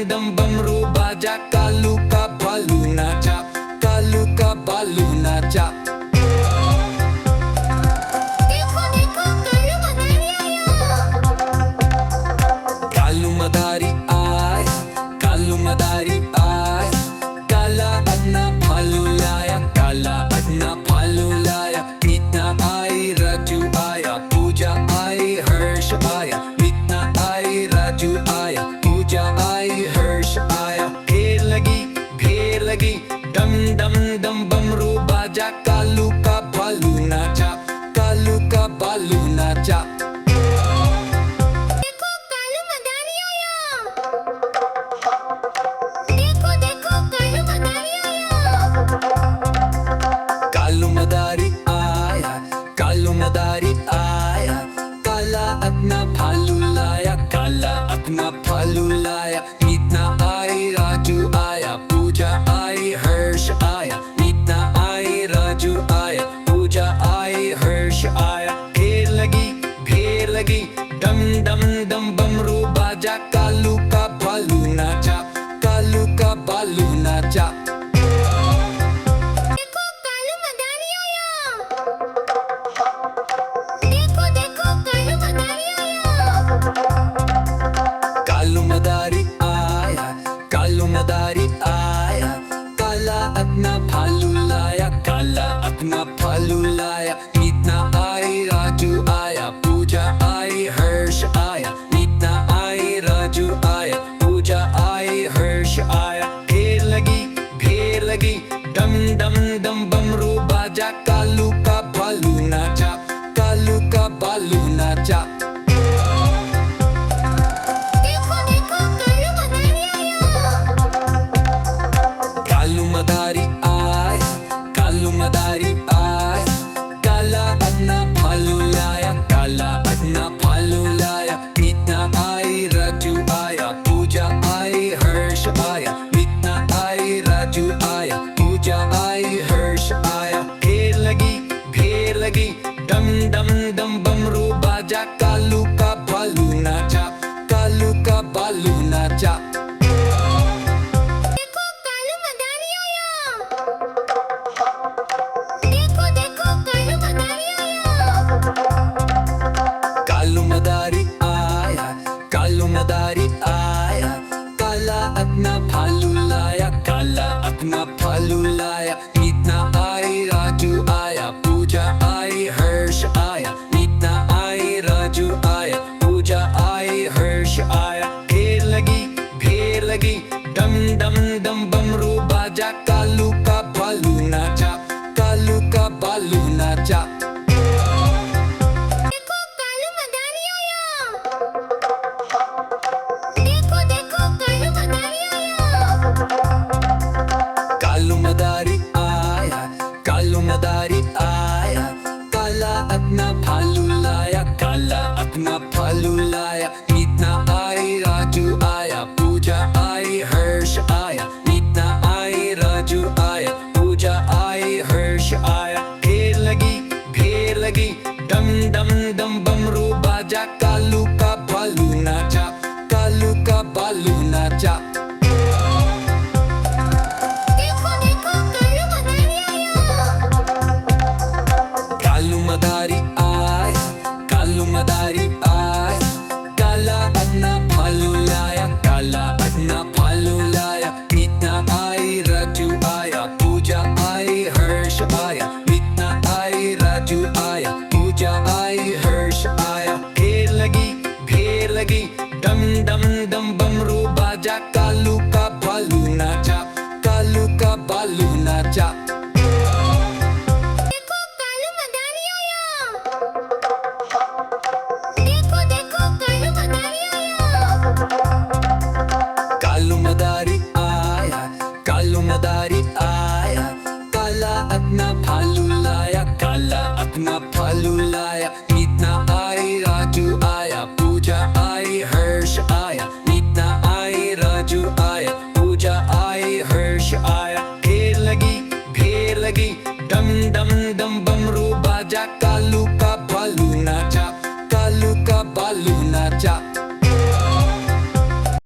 दम बमरू बाजा, कालू का बालू नाचा, कालू का बालू नाचा। देखो देखो कालू मदारी आया। कालू मदारी आय, कालू मदारी आय, काला अपना भालू लाया, काला अपना भालू लाया। मीतना आई, राजू आया, पूजा आई, हर्ष आया। मीतना आई, राजू आया, पूजा आई, हर्ष आया। ढेर लगी, डम डम दम बमरू बाजा, कालू का भालू नाचा, कालू का बालू नाचा। देखो कालू मदारी आया। देखो देखो कालू मदारी आया। कालू मदारी आया, कालू मदारी आया, काला अपना भालू लाया, काला अपना भालू लाया। मीतना आई, राजू आया, पूजा आई, हर्ष आया। मीतना आई, राजू आया, पूजा आई, हर्ष आया। ढेर लगी, डम डम दम बमरू बाजा, कालू का भालू नाचा, कालू का बालू नाचा। देखो कालू मदारी आया। देखो देखो कालू मदारी आया। कालू मदारी आया, कालू मदारी आया, काला अपना भालू लाया, काला अपना भालू लाया। मीतना आई, राजू आया, पूजा आई, हर्ष आया। मीतना आई, राजू आया, पूजा आई, हर्ष आया। ढेर लगी, डम डम दम बमरू बाजा, कालू का भालू नाचा, कालू का बालू नाचा। देखो देखो कालू मदारी आया। कालू मदारी आय, कालू मदारी आय, काला अपना भालू लाया, काला अपना भालू लाया। मीतना आई, राजू आया, पूजा आई, हर्ष आया। मीतना आई, राजू आया, पूजा आई, हर्ष आया। ढेर लगी, डम डम दम बमरू बाजा, कालू का भालू नाचा, कालू का बालू नाचा। देखो कालू मदारी आया। देखो देखो कालू मदारी आया। कालू मदारी आया, कालू मदारी आया, काला अपना भालू लाया, काला अपना भालू लाया। मीतना आई, राजू आया, पूजा आई, हर्ष आया। मीतना आई, राजू आया, पूजा आई, हर्ष आया। ढेर लगी, डम डम दम बमरू बाजा, कालू का भालू नाचा, कालू का बालू नाचा। देखो कालू मदारी आया। देखो देखो कालू मदारी आया। कालू मदारी आया, कालू मदारी आया, काला अपना भालू लाया, काला अपना भालू लाया। मीतना आई, राजू आया, पूजा आई, हर्ष आया। मीतना आई, राजू आया, पूजा आई, हर्ष आया। ढेर लगी, डम डम दम बमरू बाजा, कालू का भालू नाचा, कालू का बालू नाचा। देखो देखो कालू मदारी आया। कालू मदारी आय, कालू मदारी आय, काला अपना भालू लाया, काला अपना भालू लाया। मीतना आई, राजू आया, पूजा आई, हर्ष आया। मीतना आई, राजू आया, पूजा आई, हर्ष आया। ढेर लगी, डम डम दम बमरू बाजा, कालू का भालू नाचा, कालू का बालू नाचा। देखो कालू मदारी आया। देखो देखो कालू मदारी आया। कालू मदारी आया, कालू मदारी आया, काला अपना भालू लाया, काला अपना भालू लाया।